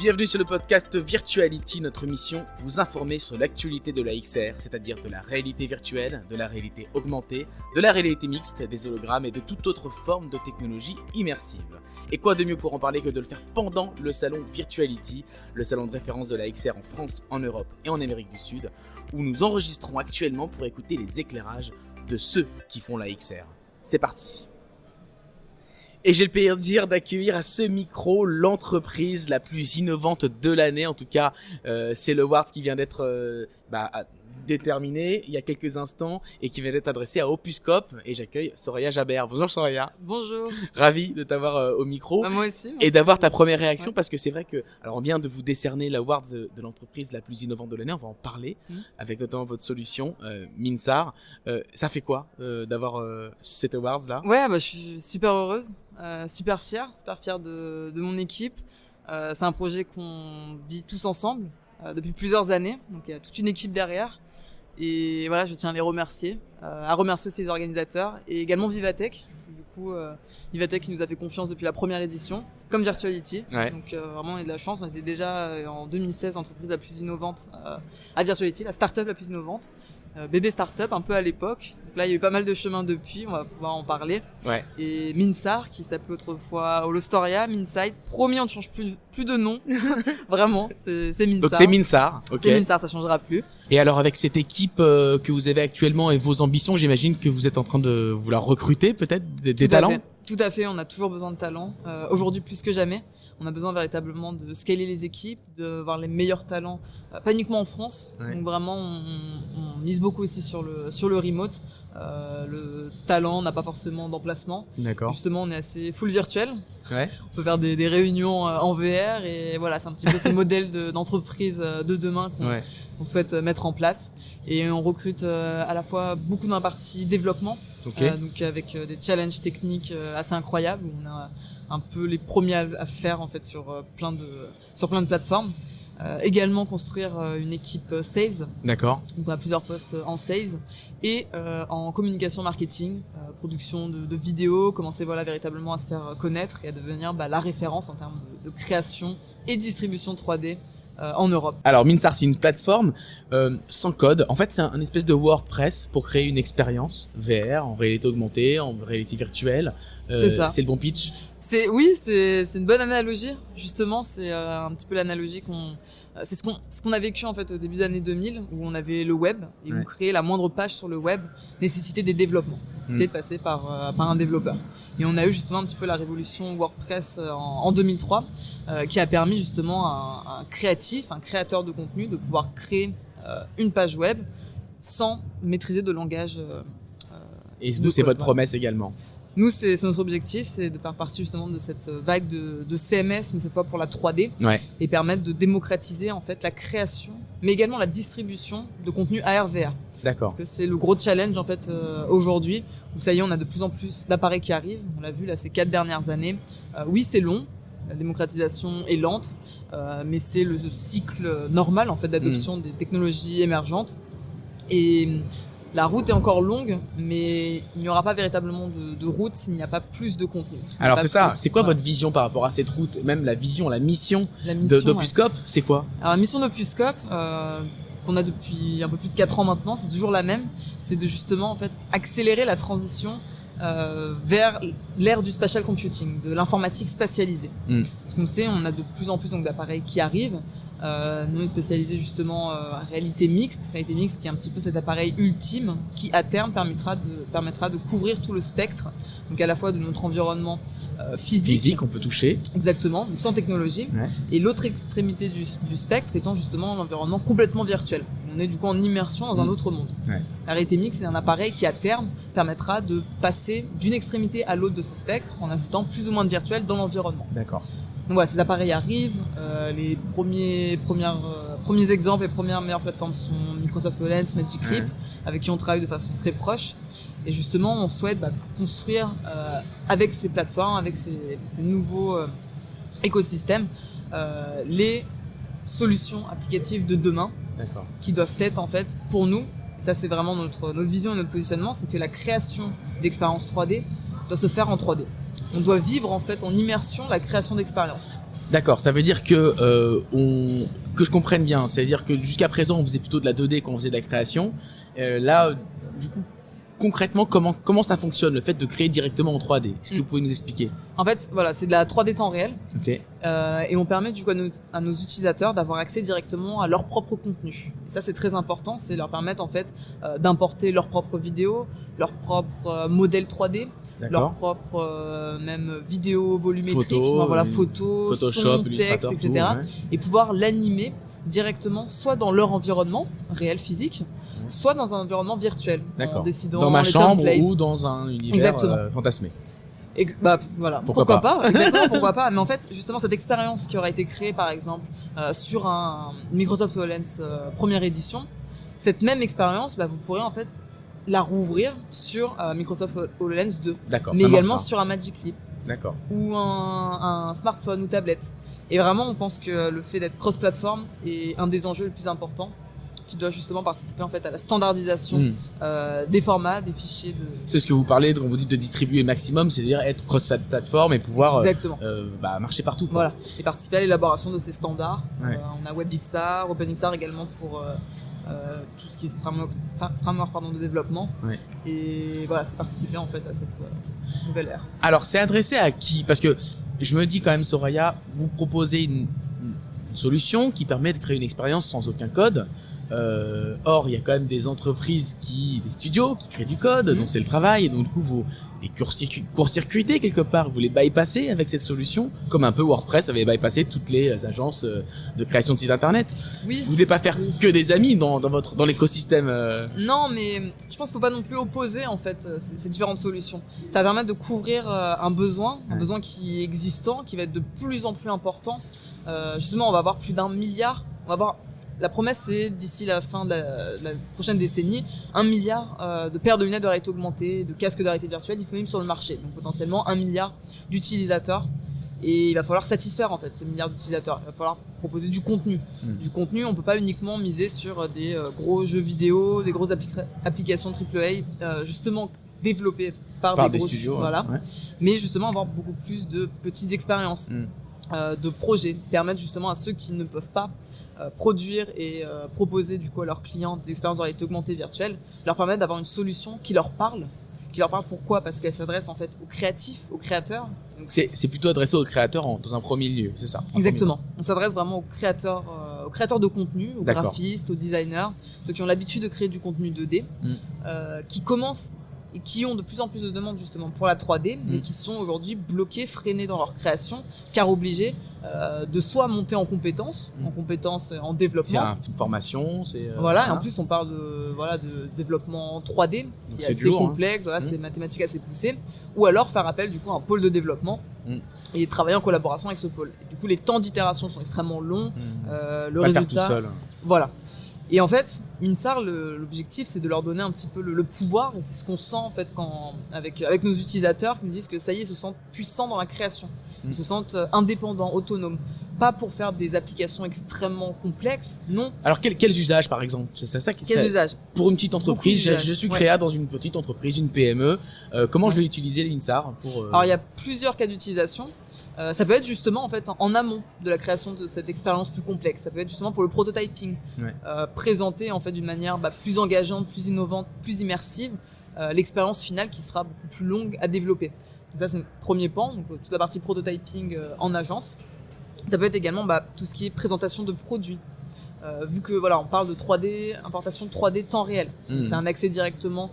Bienvenue sur le podcast Virtuality, notre mission, vous informer sur l'actualité de la XR, c'est-à-dire de la réalité virtuelle, de la réalité augmentée, de la réalité mixte, des hologrammes et de toute autre forme de technologie immersive. Et quoi de mieux pour en parler que de le faire pendant le salon Virtuality, le salon de référence de la XR en France, en Europe et en Amérique du Sud, où nous enregistrons actuellement pour écouter les éclairages de ceux qui font la XR. C'est parti! Et j'ai le plaisir d'accueillir à ce micro l'entreprise la plus innovante de l'année. En tout cas, c'est le award qui vient d'être déterminé il y a quelques instants et qui vient d'être adressé à Opuscope. Et j'accueille Soraya Jabert. Bonjour Soraya. Bonjour. Ravi de t'avoir au micro. Moi aussi. Et d'avoir ta première réaction parce que c'est vrai que, alors on vient de vous décerner l'award de l'entreprise la plus innovante de l'année. On va en parler avec notamment votre solution, Minsar. Ça fait quoi d'avoir cet award là? Ouais, je suis super heureuse. Super fière de mon équipe. C'est un projet qu'on vit tous ensemble depuis plusieurs années, donc il y a toute une équipe derrière. Et voilà, je tiens à les remercier, à remercier aussi les organisateurs et également Vivatech. Du coup, Vivatech qui nous a fait confiance depuis la première édition, comme Virtuality. Ouais. Donc vraiment, on a de la chance. On était déjà en 2016 l'entreprise la plus innovante à Virtuality, la start-up la plus innovante. Bébé start-up un peu à l'époque. Donc là, il y a eu pas mal de chemin depuis, on va pouvoir en parler. Ouais. Et Minsar, qui s'appelait autrefois Holostoria, Minside. Promis, on ne change plus de nom. Vraiment, c'est Minsar. Donc c'est Minsar. Ok. C'est Minsar, ça changera plus. Et alors, avec cette équipe que vous avez actuellement et vos ambitions, j'imagine que vous êtes en train de vouloir recruter peut-être des talents. Tout à fait, on a toujours besoin de talents. Aujourd'hui, plus que jamais. On a besoin véritablement de scaler les équipes, de voir les meilleurs talents, pas uniquement en France. Ouais. Donc vraiment, on mise beaucoup aussi sur le remote. Le talent n'a pas forcément d'emplacement. D'accord. Justement, on est assez full virtuel. Ouais. On peut faire des réunions en VR et voilà, c'est un petit peu ce modèle d'entreprise de demain qu'on souhaite mettre en place. Et on recrute à la fois beaucoup dans la partie développement, donc avec des challenges techniques assez incroyables. Où on a un peu les premiers à faire en fait sur plein de plateformes. Également construire une équipe sales. D'accord. Donc on a plusieurs postes en sales et en communication marketing, production de vidéos, commencer véritablement à se faire connaître et à devenir la référence en termes de création et distribution 3D en Europe. Alors Minsar, c'est une plateforme sans code. En fait, c'est un espèce de WordPress pour créer une expérience VR en réalité augmentée, en réalité virtuelle. C'est ça. C'est le bon pitch. C'est une bonne analogie. Justement, c'est un petit peu l'analogie c'est ce qu'on a vécu en fait au début des années 2000 où on avait le web et où créer la moindre page sur le web nécessitait des développements. C'était de passer par un développeur. Et on a eu justement un petit peu la révolution WordPress en 2003 qui a permis justement à un créateur de contenu de pouvoir créer une page web sans maîtriser de langage. Et vous, c'est votre promesse également. Nous, c'est notre objectif, c'est de faire partie justement de cette vague de CMS, mais cette fois pour la 3D, et permettre de démocratiser en fait la création, mais également la distribution de contenu AR/VR. D'accord. Parce que c'est le gros challenge en fait aujourd'hui, où ça y est, on a de plus en plus d'appareils qui arrivent. On l'a vu là ces 4 dernières années. Oui, c'est long, la démocratisation est lente, mais c'est le cycle normal en fait d'adoption des technologies émergentes. Et la route est encore longue, mais il n'y aura pas véritablement de route s'il n'y a pas plus de contenu. Alors c'est ça, c'est quoi votre vision par rapport à cette route? Même la mission d'Opuscope, c'est quoi? Alors la mission d'Opuscope, qu'on a depuis un peu plus de 4 ans maintenant, c'est toujours la même. C'est de justement en fait accélérer la transition vers l'ère du spatial computing, de l'informatique spatialisée. Parce qu'on sait, on a de plus en plus d'appareils qui arrivent. Nous on est spécialisé justement en réalité mixte qui est un petit peu cet appareil ultime qui à terme permettra de couvrir tout le spectre, donc à la fois de notre environnement physique qu'on peut toucher, exactement, donc sans technologie, et l'autre extrémité du spectre étant justement l'environnement complètement virtuel. On est du coup en immersion dans un autre monde. La réalité mixte, c'est un appareil qui à terme permettra de passer d'une extrémité à l'autre de ce spectre en ajoutant plus ou moins de virtuel dans l'environnement. D'accord. Donc voilà, ces appareils arrivent. Les premiers exemples, les premières meilleures plateformes sont Microsoft HoloLens, Magic Leap, avec qui on travaille de façon très proche. Et justement, on souhaite construire avec ces plateformes, avec ces nouveaux écosystèmes, les solutions applicatives de demain, qui doivent être en fait pour nous. Ça, c'est vraiment notre vision et notre positionnement, c'est que la création d'expériences 3D doit se faire en 3D. On doit vivre en fait en immersion la création d'expériences. D'accord, ça veut dire que que je comprenne bien, c'est-à-dire que jusqu'à présent on faisait plutôt de la 2D quand on faisait de la création. Là, du coup, concrètement, comment ça fonctionne, le fait de créer directement en 3D? Est-ce que vous pouvez nous expliquer? En fait, voilà, c'est de la 3D temps réel. Ok. Et on permet du coup à nos utilisateurs d'avoir accès directement à leur propre contenu. Et ça, c'est très important, c'est leur permettre en fait d'importer leurs propres vidéos, leurs propres modèles 3D, leurs propres même vidéos volumétriques, photos, Photoshop, son, texte, etc. Tout, ouais. Et pouvoir l'animer directement, soit dans leur environnement réel physique, soit dans un environnement virtuel. D'accord. En décidant dans ma les chambre templates. ou dans un univers fantasmé. Voilà, pourquoi pas exactement, pourquoi pas. Mais en fait, justement, cette expérience qui aura été créée, par exemple, sur un Microsoft HoloLens première édition, cette même expérience, vous pourrez en fait la rouvrir sur Microsoft HoloLens 2. D'accord. Mais également sur un Magic Leap. D'accord. Ou un smartphone ou tablette. Et vraiment, on pense que le fait d'être cross-platform est un des enjeux les plus importants, qui doit justement participer en fait à la standardisation des formats, des fichiers de... C'est ce que vous parlez quand vous dites de distribuer le maximum, c'est-à-dire être cross-platform et pouvoir marcher partout. Quoi. Voilà, et participer à l'élaboration de ces standards. Ouais. On a WebXR, OpenXR également pour tout ce qui est framework de développement. Ouais. Et voilà, c'est participer en fait à cette nouvelle ère. Alors, c'est adressé à qui? Parce que je me dis quand même, Soraya, vous proposez une solution qui permet de créer une expérience sans aucun code. Or, il y a quand même des entreprises des studios qui créent du code, donc c'est le travail, et donc du coup, vous les court-circuitez quelque part, vous les bypassez avec cette solution, comme un peu WordPress avait bypassé toutes les agences de création de sites internet. Oui. Vous ne devez pas faire que des amis dans l'écosystème. Non, mais je pense qu'il faut pas non plus opposer en fait ces différentes solutions. Ça va permettre de couvrir un besoin qui est existant, qui va être de plus en plus important. Justement, on va avoir plus d'1 milliard. La promesse, c'est d'ici la fin de la prochaine décennie, 1 milliard de paires de lunettes de réalité augmentée, de casques de réalité virtuelle disponibles sur le marché. Donc potentiellement 1 milliard d'utilisateurs. Et il va falloir satisfaire en fait ce milliard d'utilisateurs. Il va falloir proposer du contenu. Du contenu, on peut pas uniquement miser sur des gros jeux vidéo, des grosses applications AAA, justement développées par des gros studios. Voilà. Ouais. Mais justement avoir beaucoup plus de petites expériences, de projets, permettre justement à ceux qui ne peuvent pas produire et proposer du coup à leurs clients des expériences de réalité augmentée virtuelle, leur permettre d'avoir une solution qui leur parle. Pourquoi? Parce qu'elle s'adresse en fait aux créatifs, aux créateurs. Donc, c'est plutôt adressé aux créateurs dans un premier lieu, c'est ça? Exactement. On s'adresse vraiment aux créateurs de contenu, aux graphistes, aux designers, ceux qui ont l'habitude de créer du contenu 2D, qui commencent et qui ont de plus en plus de demandes justement pour la 3D, mais qui sont aujourd'hui bloqués, freinés dans leur création, car obligés de soit monter en compétences en développement. C'est une formation, c'est... Voilà, et en plus on parle de développement 3D, qui est assez complexe, c'est mathématiques assez poussées, ou alors faire appel du coup à un pôle de développement et travailler en collaboration avec ce pôle. Et du coup les temps d'itération sont extrêmement longs, le résultat... Pas faire tout seul. Voilà. Et en fait, Minsar, l'objectif, c'est de leur donner un petit peu le pouvoir, et c'est ce qu'on sent en fait avec nos utilisateurs qui nous disent que ça y est, ils se sentent puissants dans la création, ils se sentent indépendants, autonomes, pas pour faire des applications extrêmement complexes, non. Alors quels usages par exemple? C'est ça qui Quels usages? Pour une petite entreprise, je suis créa dans une petite entreprise, une PME. Comment je vais utiliser Minsar pour Alors il y a plusieurs cas d'utilisation. Ça peut être justement en fait en amont de la création de cette expérience plus complexe. Ça peut être justement pour le prototyping, présenter en fait d'une manière plus engageante, plus innovante, plus immersive, l'expérience finale qui sera beaucoup plus longue à développer. Donc ça c'est le premier pan, donc toute la partie prototyping en agence. Ça peut être également tout ce qui est présentation de produits. Vu que on parle de 3D, importation de 3D temps réel. C'est un accès directement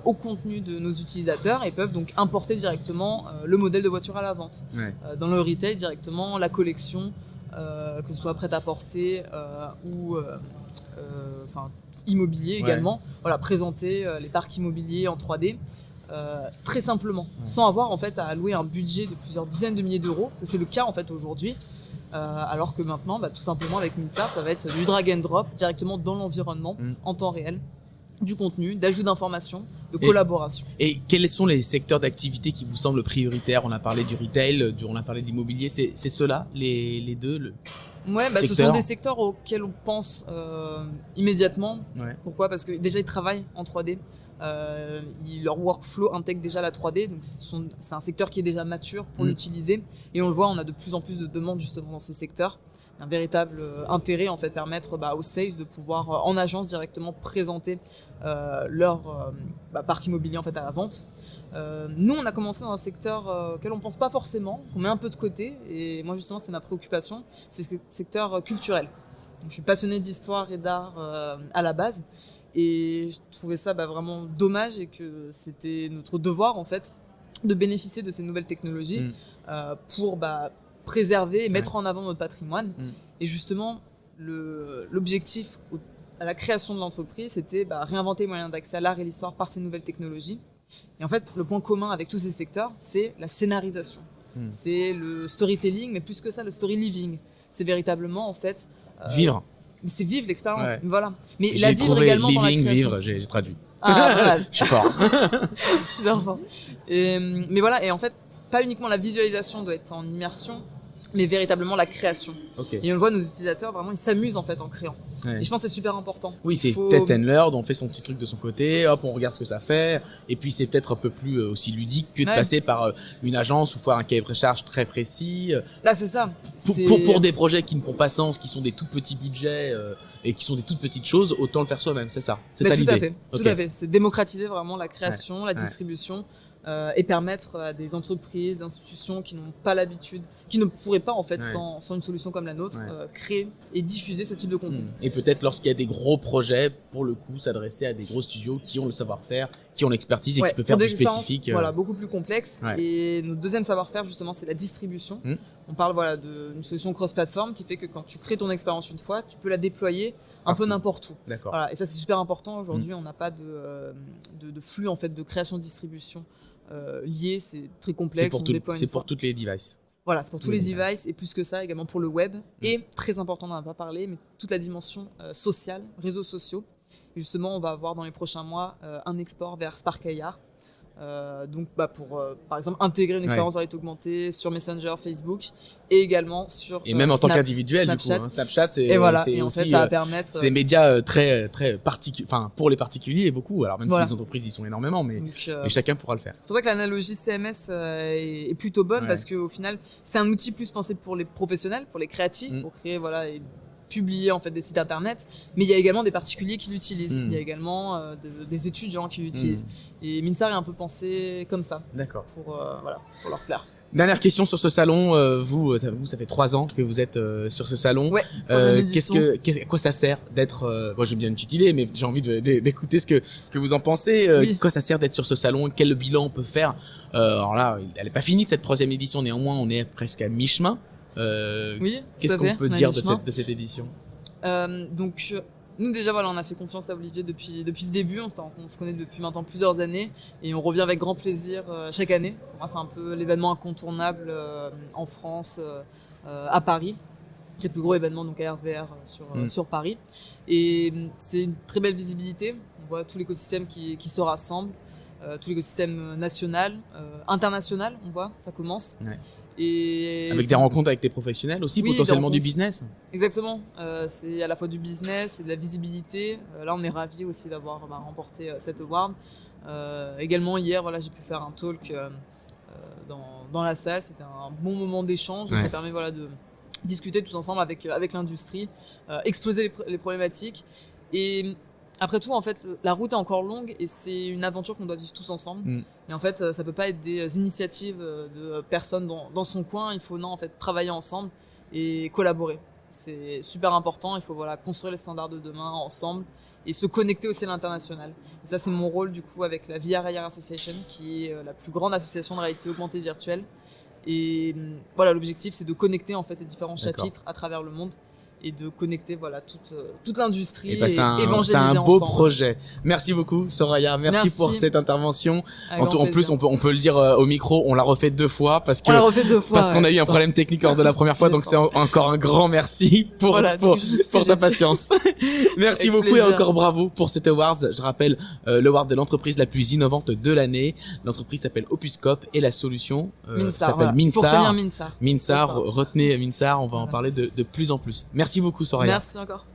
au contenu de nos utilisateurs et peuvent donc importer directement le modèle de voiture à la vente. Dans le retail directement, la collection, que ce soit prêt-à-porter ou immobilier également. Voilà, présenter les parcs immobiliers en 3D très simplement, sans avoir en fait à allouer un budget de plusieurs dizaines de milliers d'euros. Ça, c'est le cas en fait aujourd'hui. Alors que maintenant, tout simplement avec Minsar, ça va être du drag and drop directement dans l'environnement en temps réel, du contenu, d'ajout d'informations, de collaboration. Et quels sont les secteurs d'activité qui vous semblent prioritaires? On a parlé du retail, on a parlé de l'immobilier, c'est ceux-là, les deux ce sont des secteurs auxquels on pense immédiatement. Pourquoi? Parce que déjà ils travaillent en 3D. Leur workflow intègre déjà la 3D, donc c'est un secteur qui est déjà mature pour l'utiliser. Et on le voit, on a de plus en plus de demandes justement dans ce secteur. Un véritable intérêt en fait, permettre aux sales de pouvoir en agence directement présenter leur parc immobilier en fait à la vente. Nous, on a commencé dans un secteur auquel on pense pas forcément, qu'on met un peu de côté. Et moi, justement, c'était ma préoccupation, c'est le secteur culturel. Donc, je suis passionnée d'histoire et d'art à la base. Et je trouvais ça vraiment dommage et que c'était notre devoir, en fait, de bénéficier de ces nouvelles technologies pour préserver et mettre en avant notre patrimoine. Et justement, l'objectif à la création de l'entreprise, c'était réinventer les moyens d'accès à l'art et l'histoire par ces nouvelles technologies. Et en fait, le point commun avec tous ces secteurs, c'est la scénarisation. C'est le storytelling, mais plus que ça, le story living. C'est véritablement, en fait... vivre. C'est vivre l'expérience, voilà. Mais la vivre également dans la création. Vivre, j'ai traduit. Ah, voilà. Je suis fort. Super fort. Mais voilà, et en fait, pas uniquement la visualisation doit être en immersion, mais véritablement la création. Et on voit nos utilisateurs, vraiment, ils s'amusent en fait en créant. Et je pense que c'est super important. Oui, c'est test and learn, on fait son petit truc de son côté, hop, on regarde ce que ça fait. Et puis c'est peut-être un peu plus aussi ludique que de passer par une agence ou faire un cahier de charge très précis. Là, c'est ça. Pour des projets qui ne font pas sens, qui sont des tout petits budgets et qui sont des toutes petites choses, autant le faire soi-même, c'est ça. C'est ça l'idée. Tout à fait. C'est démocratiser vraiment la création, la distribution. Et permettre à des entreprises, des institutions qui n'ont pas l'habitude, qui ne pourraient pas en fait sans une solution comme la nôtre, créer et diffuser ce type de contenu. Et peut-être lorsqu'il y a des gros projets, pour le coup, s'adresser à des gros studios qui ont le savoir-faire, qui ont l'expertise et qui peuvent faire du spécifique. Voilà, beaucoup plus complexe. Et notre deuxième savoir-faire justement, c'est la distribution. On parle d'une solution cross-platform qui fait que quand tu crées ton expérience une fois, tu peux la déployer un peu n'importe où. D'accord. Voilà, et ça c'est super important. Aujourd'hui, on n'a pas de flux en fait de création-distribution. Lié, c'est très complexe. C'est pour toutes les devices. Voilà, c'est pour tous les devices et plus que ça également pour le web. Et très important, on n'en a pas parlé, mais toute la dimension sociale, réseaux sociaux. Et justement, on va avoir dans les prochains mois un export vers Spark AR. Donc pour par exemple intégrer une expérience de réalité augmentée sur Messenger, Facebook et également sur et même en tant qu'individuel Snapchat. Du coup Snapchat c'est et en aussi fait, ça va permettre c'est des médias très pour les particuliers beaucoup, alors même si les entreprises y sont énormément, mais chacun pourra le faire. C'est pour ça que l'analogie CMS est plutôt bonne parce qu'au final c'est un outil plus pensé pour les professionnels, pour les créatifs, pour créer et publier en fait des sites internet, mais il y a également des particuliers qui l'utilisent. Il y a également des étudiants qui l'utilisent. Et Minsar est un peu pensé comme ça. D'accord. Pour leur plaire. Dernière question sur ce salon. Vous, ça fait 3 ans que vous êtes sur ce salon. Ouais. À quoi ça sert d'être moi j'aime bien une petite idée, mais j'ai envie d'écouter ce que vous en pensez. À quoi ça sert d'être sur ce salon? Quel bilan on peut faire? Alors là, elle est pas finie cette 3e édition. Néanmoins, on est presque à mi-chemin. Qu'est-ce qu'on peut dire de cette édition? Donc nous déjà on a fait confiance à Olivier depuis le début, on se connaît depuis maintenant plusieurs années et on revient avec grand plaisir chaque année. Pour moi c'est un peu l'événement incontournable en France, à Paris. C'est le plus gros événement donc à RVR sur Paris et c'est une très belle visibilité. On voit tout l'écosystème qui se rassemble, tout l'écosystème national, international, on voit, ça commence. Et avec des rencontres avec des professionnels aussi, potentiellement du business. Exactement, c'est à la fois du business et de la visibilité. Là on est ravis aussi d'avoir remporté cet award. Également hier j'ai pu faire un talk dans la salle, c'était un bon moment d'échange. Ça permet de discuter tous ensemble avec l'industrie, exposer les problématiques. Et après tout, en fait, la route est encore longue et c'est une aventure qu'on doit vivre tous ensemble. Et en fait, ça peut pas être des initiatives de personnes dans son coin. Il faut travailler ensemble et collaborer. C'est super important. Il faut construire les standards de demain ensemble et se connecter aussi à l'international. Et ça, c'est mon rôle du coup avec la VR AR Association, qui est la plus grande association de réalité augmentée virtuelle. Et l'objectif, c'est de connecter en fait les différents chapitres à travers le monde. Et de connecter toute l'industrie et évangéliser c'est un beau ensemble. Projet. Merci beaucoup Soraya, merci pour cette intervention. En plus on peut le dire au micro, on l'a refait 2 fois parce qu'on a eu un problème technique lors de la première fois, donc c'est encore un grand merci pour ta patience. Merci beaucoup et encore bravo pour cet award. Je rappelle l'award de l'entreprise la plus innovante de l'année. L'entreprise s'appelle Opuscope et la solution s'appelle Minsar. Pour tenir Minsar, retenez Minsar, on va en parler de plus en plus. Merci beaucoup Soraya. Merci encore.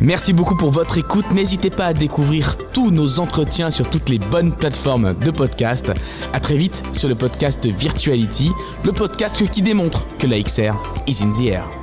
Merci beaucoup pour votre écoute. N'hésitez pas à découvrir tous nos entretiens sur toutes les bonnes plateformes de podcast. À très vite sur le podcast Virtuality, le podcast qui démontre que la XR is in the air.